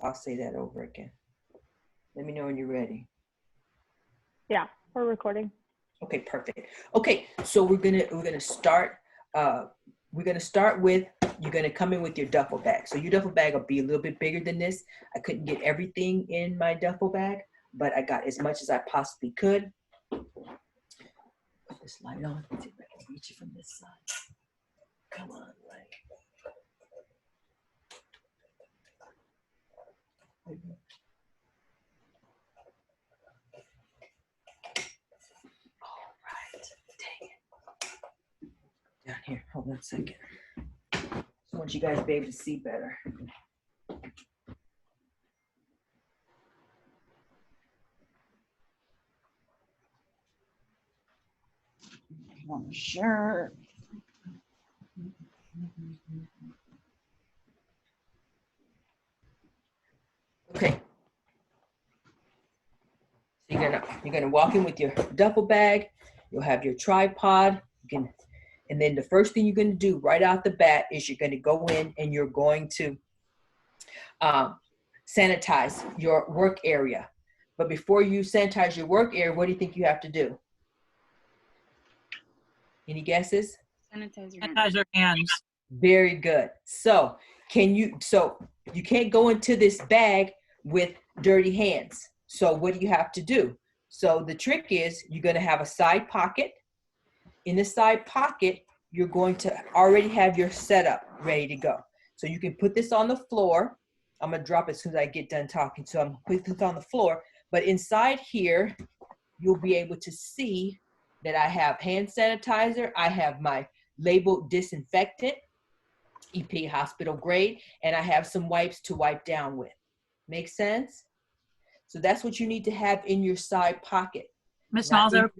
I'll say that over again. Let me know when you're ready. Yeah, we're recording. Okay, perfect. Okay, so we're gonna start. We're gonna start with, you're gonna come in with your duffel bag. So your duffel bag will be a little bit bigger than this. I couldn't get everything in my duffel bag, but I got as much as I possibly could. Put this light on. Let's see if I can reach it from this side. Come on, light. All right, dang it. Down here, hold on a second. Just want you guys to be able to see better. One shirt. Okay. So you're gonna walk in with your duffel bag. You'll have your tripod. And then the first thing you're gonna do right out the bat is you're gonna go in and you're going to sanitize your work area. But before you sanitize your work area, what do you think you have to do? Any guesses? Sanitize your hands. Very good. So you can't go into this bag with dirty hands. So what do you have to do? So the trick is you're going to have a side pocket. In the side pocket, you're going to already have your setup ready to go. So you can put this on the floor. I'm going to drop it as soon as I get done talking. So I'm putting this on the floor. But inside here, you'll be able to see that I have hand sanitizer. I have my labeled disinfectant, EP hospital grade, and I have some wipes to wipe down with. Make sense? So that's what you need to have in your side pocket. Ms. Nalls,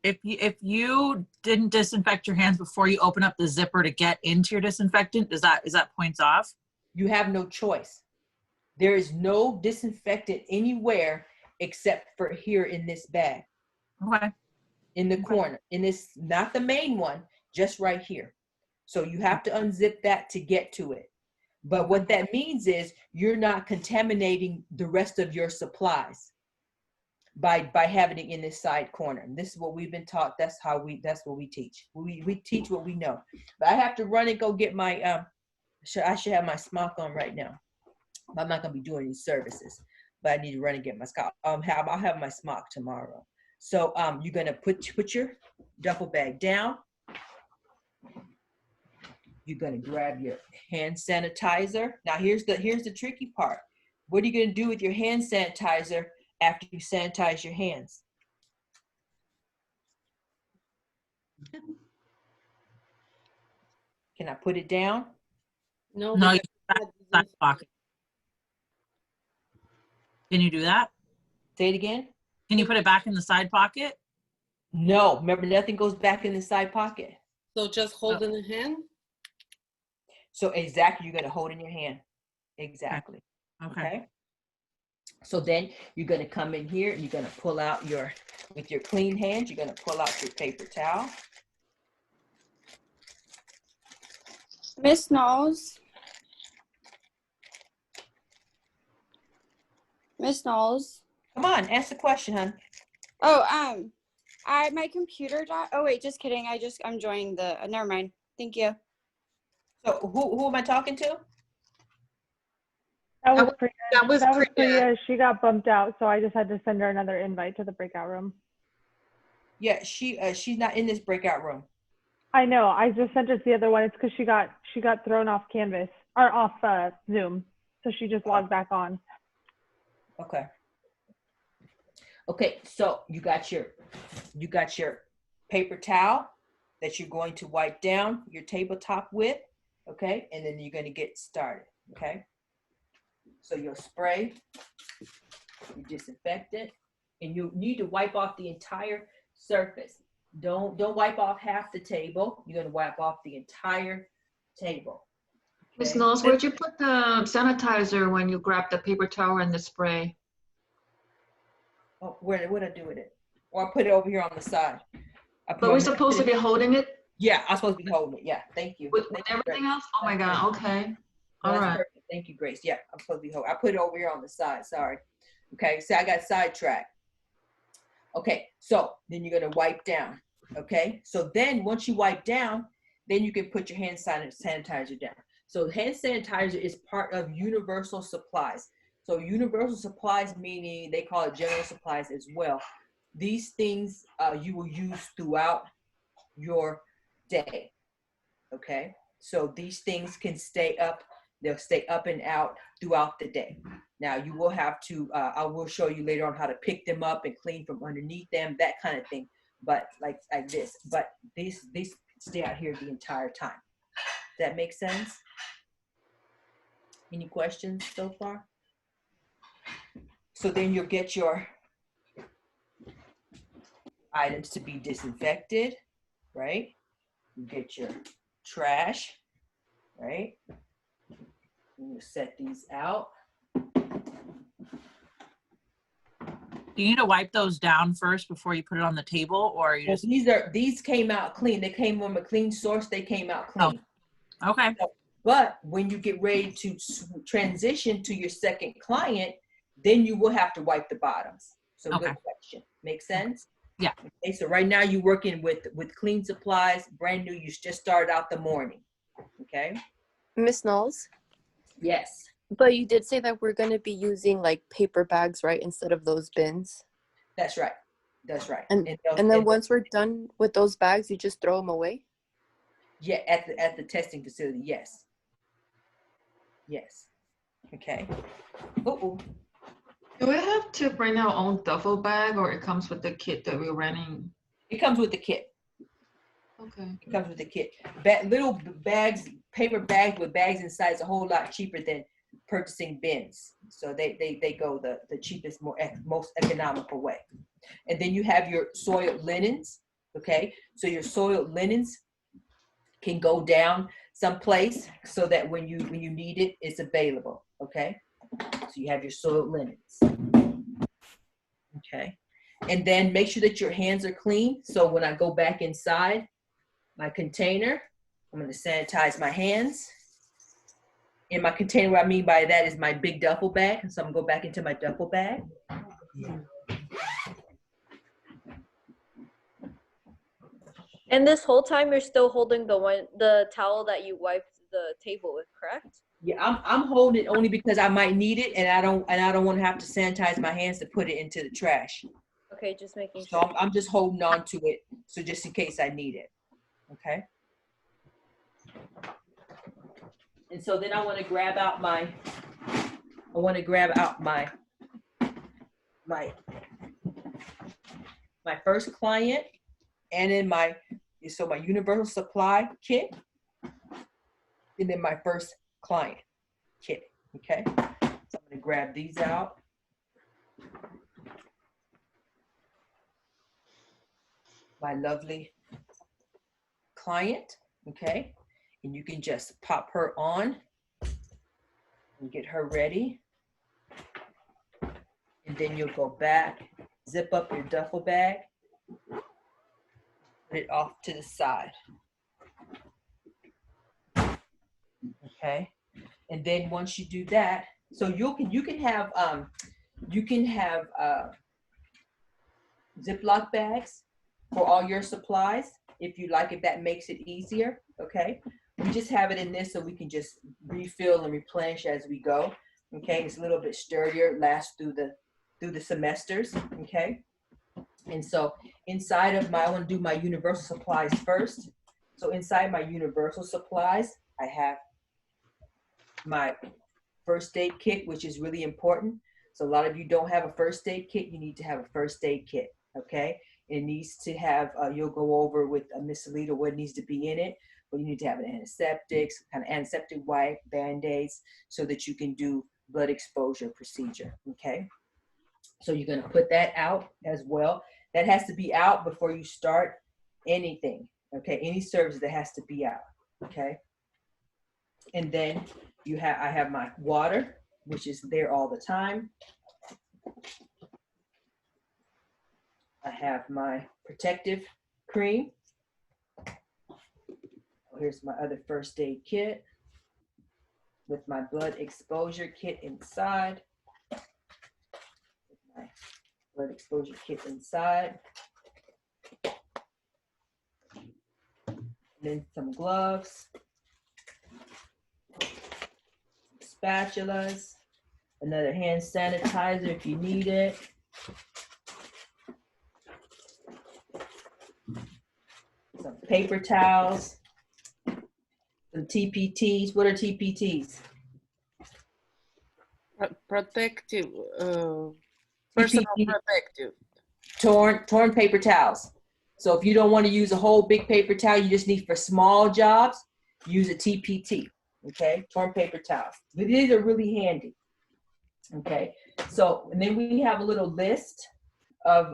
if you didn't disinfect your hands before you open up the zipper to get into your disinfectant, is that points off? You have no choice. There is no disinfectant anywhere except for here in this bag. Okay. In the corner, in this, not the main one, just right here. So you have to unzip that to get to it. But what that means is you're not contaminating the rest of your supplies by having it in this side corner. And this is what we've been taught. That's what we teach. We teach what we know. But I have to run and go get my, I should have my smock on right now. I'm not gonna be doing any services, but I need to run and get my smock. I'll have my smock tomorrow. So you're gonna put your duffel bag down. You're gonna grab your hand sanitizer. Now here's the tricky part. What are you gonna do with your hand sanitizer after you sanitize your hands? Can I put it down? No, No, because you put it in the side pocket. Can you do that? Say it again. Can you put it back in the side pocket? No, remember, nothing goes back in the side pocket. so just hold in the hand. So exactly, you're gonna hold in your hand. Exactly. Okay. So then you're gonna come in here and you're gonna pull out with your clean hands, you're gonna pull out your paper towel. Miss Nalls. Miss Nalls. Come on, ask the question, hon. Oh, my computer died. Oh wait, just kidding. I'm joining the. Never mind. Thank you. So who am I talking to? That was Priya. That was Priya. She got bumped out, so I just had to send her another invite to the breakout room. Yeah, she's not in this breakout room. I know. I just sent her to the other one. It's because she got thrown off Canvas or off Zoom, so she just logged back on. Okay. Okay, so you got your paper towel that you're going to wipe down your tabletop with, okay? And then you're going to get started, okay? So you'll spray your disinfectant, and you need to wipe off the entire surface. Don't wipe off half the table. You're going to wipe off the entire table. Ms. Nalls, where'd you put the sanitizer when you grabbed the paper towel and the spray? Oh, what'd I do with it? Or I put it over here on the side. But we're supposed to be holding it? Yeah, I'm supposed to be holding it. Yeah, thank you. With Thank you, everything Grace. else? Oh my God, okay. No, All that's right. perfect. Thank you, Grace. Yeah, I'm supposed to be holding. I put it over here on the side. Sorry. Okay, so I got sidetracked. Okay, so then you're gonna wipe down. Okay, so then once you wipe down, then you can put your hand sanitizer down. So hand sanitizer is part of universal supplies. So universal supplies meaning they call it general supplies as well. These things you will use throughout your day. Okay, so these things can stay up. They'll stay up and out throughout the day. Now you will have to, I will show you later on how to pick them up and clean from underneath them, that kind of thing. But like this, but these stay out here the entire time. Does that make sense? Any questions so far? So then you'll get your items to be disinfected, right? You get your trash, right? And you set these out. Do you need to wipe those down first before you put it on the table, or you Well, just? these came out clean. They came from a clean source. They came out clean. Okay. But when you get ready to transition to your second client, then you will have to wipe the bottoms. So Okay. good question. Make sense? Yeah. Okay, so right now you're working with clean supplies, brand new. You just started out the morning. Okay. Miss Knowles, Yes. but you did say that we're going to be using like paper bags, right, instead of those bins. That's right. That's right. And then once we're done with those bags, you just throw them away? yeah, at the testing facility, yes. Yes. Okay. Oh. Do we have to bring our own duffel bag or it comes with the kit that we're renting? It comes with the kit. Okay. It comes with the kit. Little bags, paper bags with bags inside is a whole lot cheaper than purchasing bins. So they go the cheapest, most economical way. And then you have your soiled linens. Okay. So your soiled linens can go down someplace so that when you need it, it's available. Okay. So you have your soiled linens. Okay. And then make sure that your hands are clean. So when I go back inside my container, I'm going to sanitize my hands. In my container, what I mean by that is my big duffel bag. So I'm going to go back into my duffel bag. And this whole time you're still holding the towel that you wiped the table with, correct? Yeah, I'm holding it only because I might need it, and I don't want to have to sanitize my hands to put it into the trash. Okay, just making So sure. I'm just holding on to it, so just in case I need it. Okay. And so then I want to grab out my first client, and then my universal supply kit, and then my first client kit. Okay. So I'm going to grab these out. My lovely client, okay? And you can just pop her on and get her ready. And then you'll go back, zip up your duffel bag, put it off to the side. Okay? And then once you do that, so you can have Ziploc bags for all your supplies if you like, if that makes it easier. Okay, we just have it in this so we can just refill and replenish as we go. Okay, it's a little bit sturdier, lasts through the semesters. Okay, and so inside of I want to do my universal supplies first. So inside my universal supplies, I have my first aid kit, which is really important. So a lot of you don't have a first aid kit. You need to have a first aid kit. Okay, it needs to have. You'll go over with Miss Alita what needs to be in it. But you need to have an antiseptic, kind of antiseptic wipe, Band-Aids, so that you can do blood exposure procedure. Okay, so you're going to put that out as well. That has to be out before you start anything. Okay, any service that has to be out. Okay, and then I have my water, which is there all the time. I have my protective cream. here's my other first aid kit with my blood exposure kit inside. My blood exposure kit inside. And then some gloves, spatulas, another hand sanitizer if you need it. Some paper towels, some TPTs. What are TPTs? Protective, personal TPT, protective. torn paper towels. So if you don't want to use a whole big paper towel, you just need for small jobs, use a TPT, okay? Torn paper towels. But these are really handy, okay? So, and then we have a little list of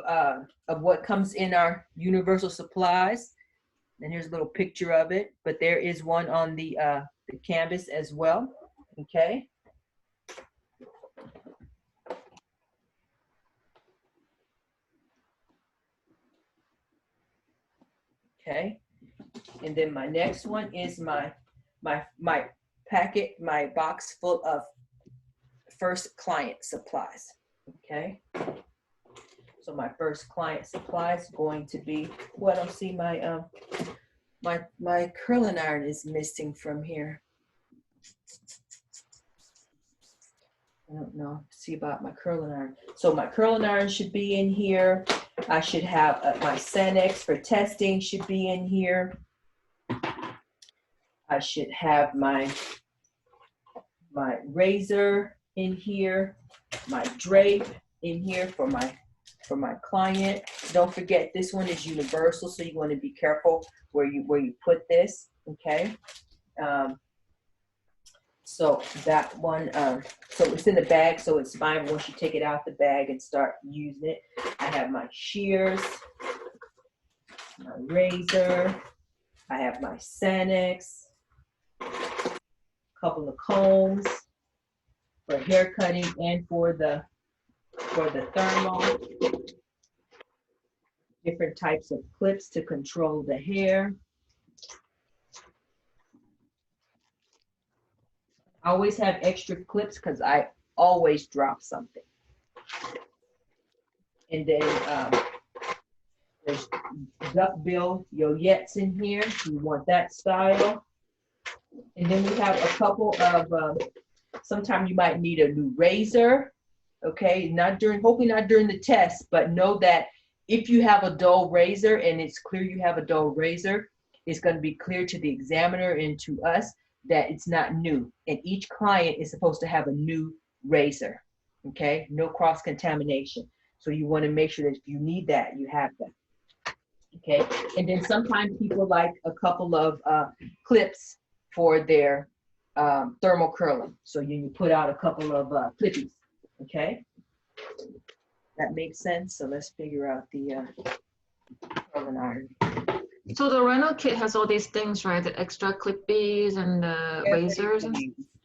what comes in our universal supplies. And here's a little picture of it, but there is one on the canvas as well, okay? Okay, and then my next one is my packet, my box full of first client supplies. Okay, so my first client supplies is going to be, well, I don't see my my curling iron is missing from here. I don't know, see about my curling iron. So my curling iron should be in here. I should have my Sanex for testing should be in here. I should have my razor in here, my drape in here for my client. Don't forget, this one is universal, so you want to be careful where you put this. Okay. So that one, so it's in the bag, so it's fine once you take it out the bag and start using it. I have my shears, my razor, I have my Sanex, a couple of combs for hair cutting and for the thermal, different types of clips to control the hair. I always have extra clips because I always drop something. And then there's duckbill yoyettes in here. You want that style. And then we have a couple of, sometimes you might need a new razor. Okay, hopefully not during the test, but know that if you have a dull razor and it's clear you have a dull razor, it's going to be clear to the examiner and to us that it's not new. And each client is supposed to have a new razor, okay? No cross-contamination. So you want to make sure that if you need that, you have that, okay? And then sometimes people like a couple of clips for their thermal curling. So you put out a couple of clippies, okay? That makes sense. So let's figure out the curling iron. So the rental kit has all these things, right? The extra clippies and the razors and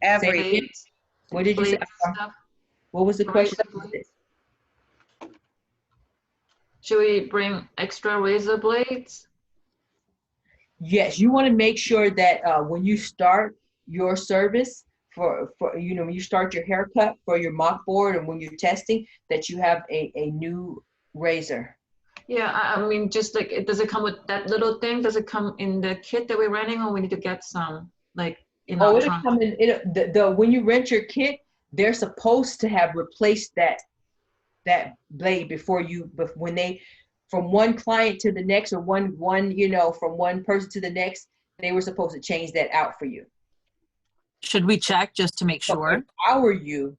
Everything. blades, What did you say? blades stuff. What was the question? Should we bring extra razor blades? Yes, you want to make sure that when you start your service for when you start your haircut for your mock board and when you're testing, that you have a new razor. Yeah, I mean, just like, does it come with that little thing? Does it come in the kit that we're renting, or we need to get some, like, in our It'll trunk? come in. When you rent your kit, they're supposed to have replaced that blade when they, from one client to the next, or one from one person to the next, they were supposed to change that out for you. Should we check just to make So sure? if I were you,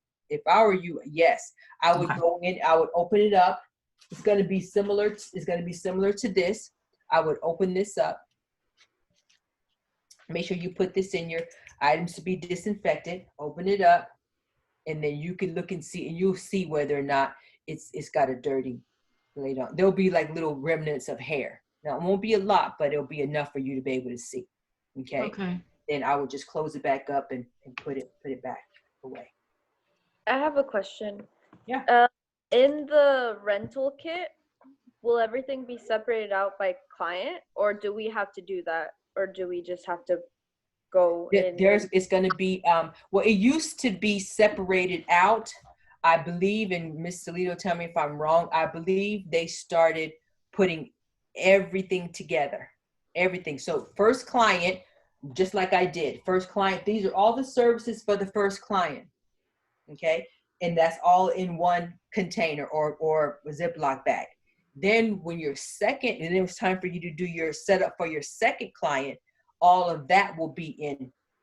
yes, I would Okay. go in, I would open it up. It's going to be similar to this. I would open this up. Make sure you put this in your items to be disinfected. Open it up, and then you can look and see, and you'll see whether or not it's got a dirty blade on. There'll be like little remnants of hair. Now it won't be a lot, but it'll be enough for you to be able to see. Okay. Okay. Then I would just close it back up and put it back away. I have a question. Yeah. In the rental kit, will everything be separated out by client, or do we have to do that? or do we just have to go in? It's going to be, well, it used to be separated out. I believe, and Ms. Salido, tell me if I'm wrong, I believe they started putting everything together, everything. So first client, just like I did, first client, these are all the services for the first client, okay? And that's all in one container or a Ziploc bag. Then when you're second, and it was time for you to do your setup for your second client, all of that will be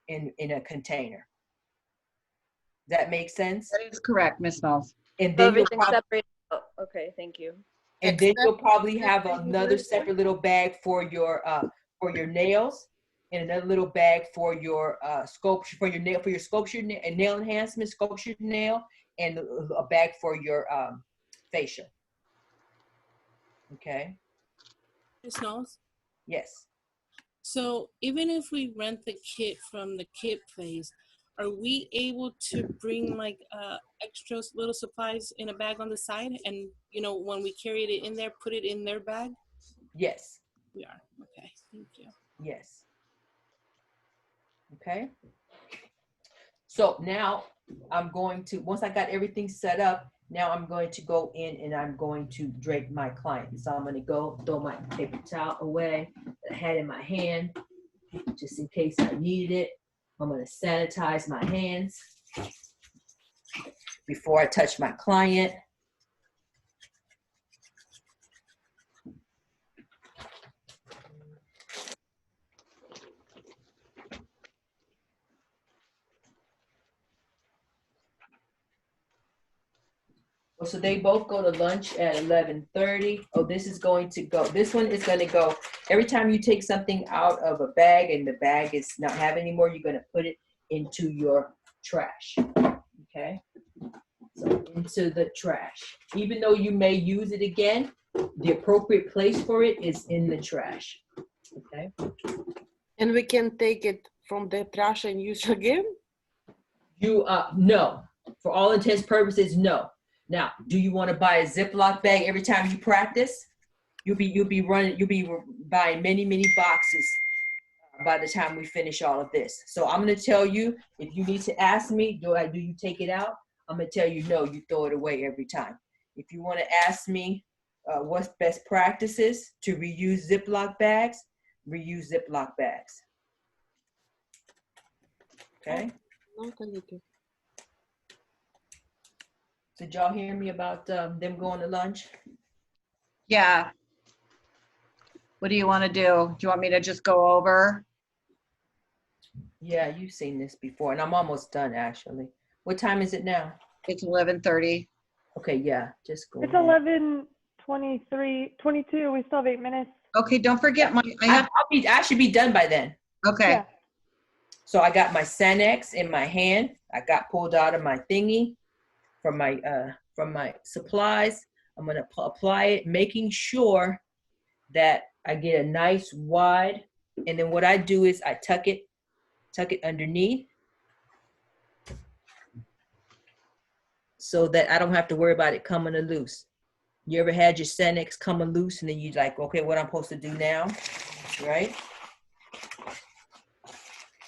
in a container. Does that make sense? That is correct, Ms. Knowles. And So then you'll everything's probably, separated out. Okay, thank you. and then you'll Except probably the have thing another with- separate little bag for your nails, and another little bag for your sculpture, for your nail, for your sculpture and nail enhancement, sculpture nail, and a bag for your facial. Okay. Ms. Knowles? Yes. So even if we rent the kit from the kit place, are we able to bring like extra little supplies in a bag on the side, and you know, when we carry it in there, put it in their bag? Yes. We are. Okay, thank you. Yes. Okay. So now I'm going to, once I got everything set up, now I'm going to go in and I'm going to drape my client. So I'm going to go throw my paper towel away that I had in my hand, just in case I needed it. I'm going to sanitize my hands before I touch my client. So they both go to lunch at 11:30. Oh, this is going to go, this one is going to go, every time you take something out of a bag and the bag is not having anymore, you're going to put it into your trash. Okay. So into the trash. Even though you may use it again, the appropriate place for it is in the trash. Okay. And we can take it from the trash and use again? You, no. For all intents purposes, no. Now, do you want to buy a Ziploc bag every time you practice? You'll be buying many boxes by the time we finish all of this. So I'm going to tell you, if you need to ask me, do you take it out? I'm going to tell you, no, you throw it away every time. If you want to ask me what's best practices to reuse Ziploc bags, reuse Ziploc bags. Okay. No, thank you. Did y'all hear me about them going to lunch? Yeah. What do you want to do? Do you want me to just go over? Yeah, you've seen this before, and I'm almost done, actually. What time is it now? It's 11:30. Okay, yeah, just go It's ahead. 11:23, 22. We still have 8 minutes. Okay, don't forget my, I should be done by then. okay. Yeah. So I got my Sanex in my hand. I got pulled out of my thingy from my supplies. I'm gonna apply it, making sure that I get a nice wide, and then what I do is I tuck it underneath so that I don't have to worry about it coming loose. You ever had your Sanex coming loose and then you like, okay, what I'm supposed to do now, right?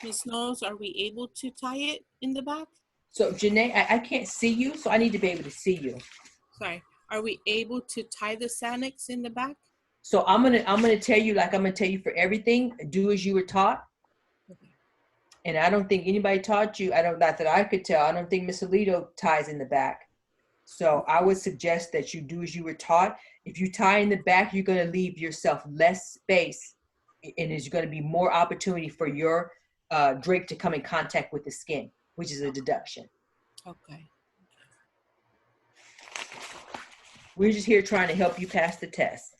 Ms. Knowles, are we able to tie it in the back? So Janae, I can't see you, so I need to be able to see you. Sorry, are we able to tie the Sanex in the back? So I'm gonna tell you, like I'm gonna tell you for everything, do as you were taught. And I don't think anybody taught you, not that I could tell, I don't think Miss Alito ties in the back. So I would suggest that you do as you were taught. If you tie in the back, you're gonna leave yourself less space, and there's gonna be more opportunity for your drape to come in contact with the skin, which is a deduction. Okay. We're just here trying to help you pass the test.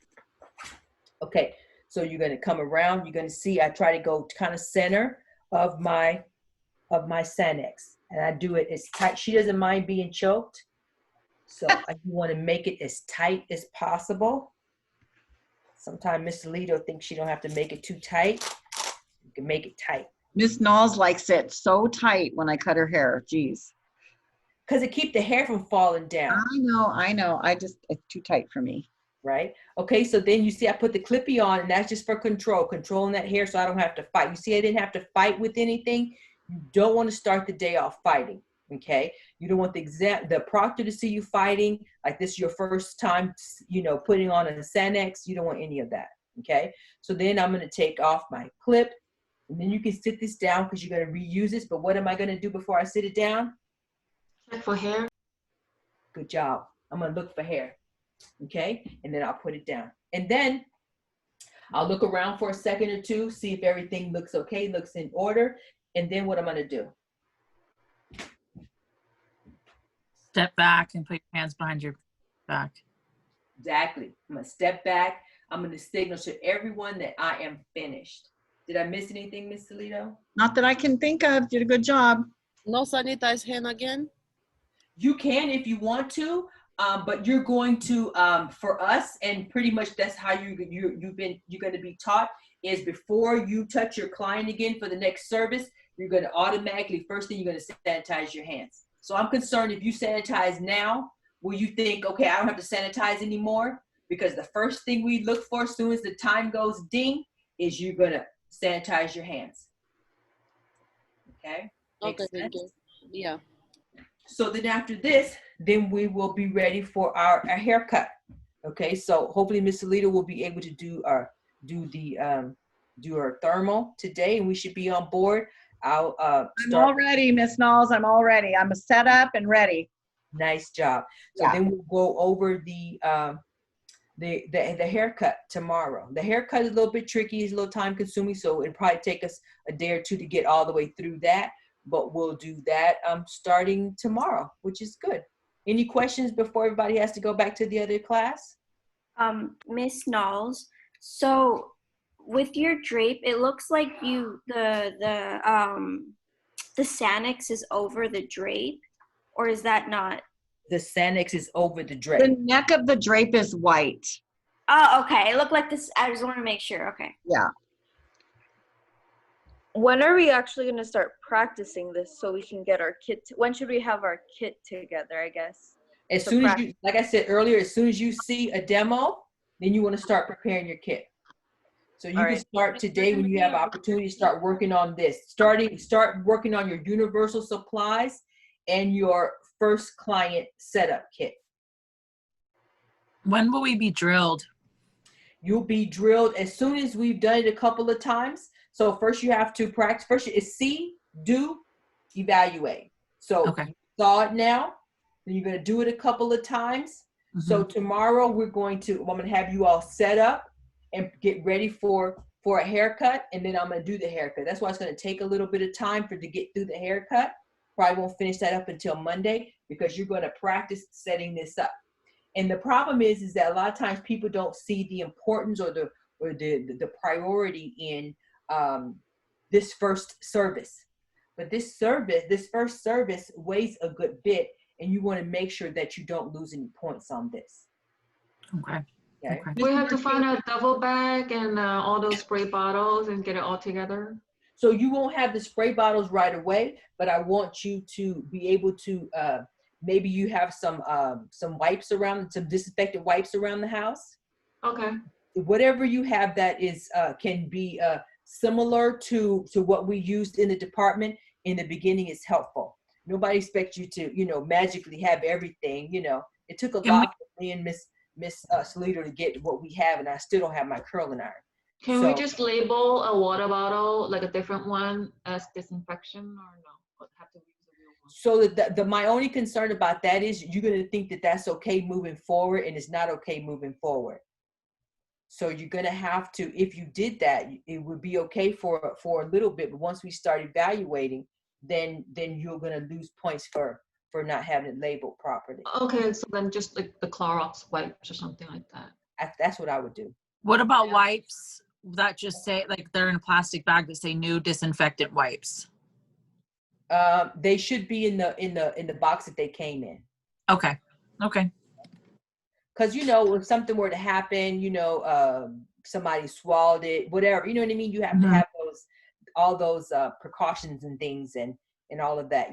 Okay, so you're gonna come around, you're gonna see I try to go kind of center of my Sanex, and I do it as tight. She doesn't mind being choked, so I wanna make it as tight as possible. Sometimes Miss Alito thinks she don't have to make it too tight. You can make it tight. Miss Knowles likes it so tight when I cut her hair. Geez. Because it keeps the hair from falling down. I know. It's too tight for me. right? Okay, so then you see I put the clippy on, and that's just for controlling that hair so I don't have to fight. You see I didn't have to fight with anything. You don't want to start the day off fighting, okay? You don't want the proctor to see you fighting, like this is your first time, you know, putting on a Sanex. You don't want any of that, okay? So then I'm going to take off my clip, and then you can sit this down because you're going to reuse this, but what am I going to do before I sit it down? Check for hair. Good job. I'm going to look for hair. Okay, and then I'll put it down. And then I'll look around for a second or two, see if everything looks okay, looks in order. And then what I'm going to do? Step back and put your hands behind your back. Exactly. I'm going to step back. I'm going to signal to everyone that I am finished. Did I miss anything, Miss Salito? Not that I can think of. Did a good job. No sanitize hand again? You can if you want to, but you're going to, for us, and pretty much that's how you're going to be taught, is before you touch your client again for the next service, you're going to automatically, first thing, you're going to sanitize your hands. So I'm concerned if you sanitize now, will you think, okay, I don't have to sanitize anymore? Because the first thing we look for as soon as the time goes ding is you're going to sanitize your hands. Okay? Makes Okay, thank sense? you. Yeah. So then after this, then we will be ready for our haircut. Okay, so hopefully Miss Alita will be able to do our thermal today, and we should be on board. I'll I'm start. all ready, Miss Nalls. I'm all ready. I'm set up and ready. Nice job. So Yeah. then we'll go over the haircut tomorrow. The haircut is a little bit tricky, it's a little time consuming, so it'll probably take us a day or two to get all the way through that. But we'll do that starting tomorrow, which is good. Any questions before everybody has to go back to the other class? Miss Nalls, so with your drape, it looks like the Sanex is over the drape, or is that not? The Sanex is over the drape. The neck of the drape is white. Oh, okay. It looked like this. I just want to make sure. Okay. Yeah. When are we actually going to start practicing this so we can get our kit? When should we have our kit together, I guess? As soon as you, like I said earlier, as soon as you see a demo, then you want to start preparing your kit. So you can start today when you have opportunity to start working on this. Start working on your universal supplies and your first client setup kit. When will we be drilled? You'll be drilled as soon as we've done it a couple of times. So first you have to practice. First is see, do, evaluate. So Okay. you saw it now, then you're going to do it a couple of times. Mm-hmm. So tomorrow I'm going to have you all set up and get ready for a haircut, and then I'm going to do the haircut. That's why it's going to take a little bit of time to get through the haircut. Probably won't finish that up until Monday because you're going to practice setting this up. And the problem is that a lot of times people don't see the importance or the priority in this first service. But this first service weighs a good bit, and you want to make sure that you don't lose any points on this. Okay. Okay. We have to find a double bag and all those spray bottles and get it all together. So you won't have the spray bottles right away, but I want you to be able to, maybe you have some wipes around, some disinfectant wipes around the house. Okay. Whatever you have that is can be similar to what we used in the department in the beginning is helpful. Nobody expects you to, magically have everything. It took a lot for me and Miss Salito to get what we have, and I still don't have my curling iron. Can we just label a water bottle, like a different one, as disinfection, or no? Or have to use the real one? So my only concern about that is you're going to think that that's okay moving forward, and it's not okay moving forward. So you're going to have to, if you did that, it would be okay for a little bit, but once we start evaluating, then you're going to lose points for not having it labeled properly. Okay, so then just like the Clorox wipes or something like that. That's what I would do. What about wipes that just say, like they're in a plastic bag that say new disinfectant wipes? They should be in the box that they came in. Okay. Okay. Because, if something were to happen, somebody swallowed it, whatever, you know what I mean? You have to have all those precautions and things. And and all of that,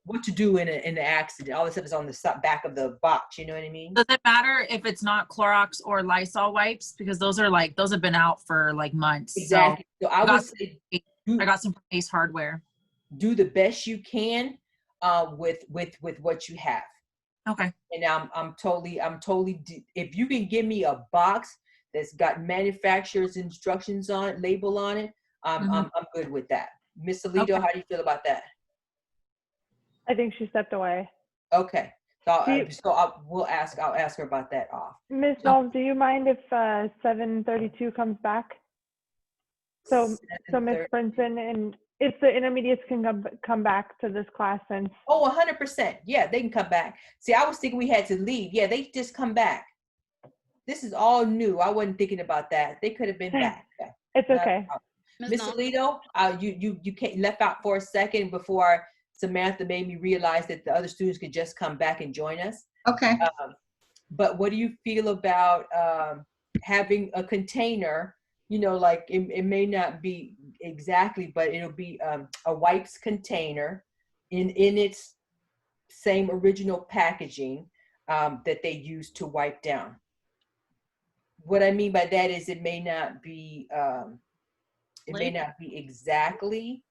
what to do in an accident. All this stuff is on the back of the box, you know what I mean? Does it matter if it's not Clorox or Lysol wipes? Because those have been out for like months. Exactly. So I would say I got some from Ace Hardware. do the best you can with what you have. Okay. And I'm totally if you can give me a box that's got manufacturer's instructions on it, label on it, I'm good with that. Miss Alito, Okay. how do you feel about that? I think she stepped away. Okay. So I'll Do ask her about that off. Miss Nalls, do you mind if 732 comes back? So Miss 7:30. Brinson, and if the intermediates can come back to this class, since Oh, 100%. Yeah, they can come back. See, I was thinking we had to leave. Yeah, they just come back. This is all new. I wasn't thinking about that. They could have been back. it's okay. Miss Alito, you left out for a second before Samantha made me realize that the other students could just come back and join us. Okay. But what do you feel about having a container? Like it may not be exactly, but it'll be a wipes container in its same original packaging that they use to wipe down. What I mean by that is it may not be exactly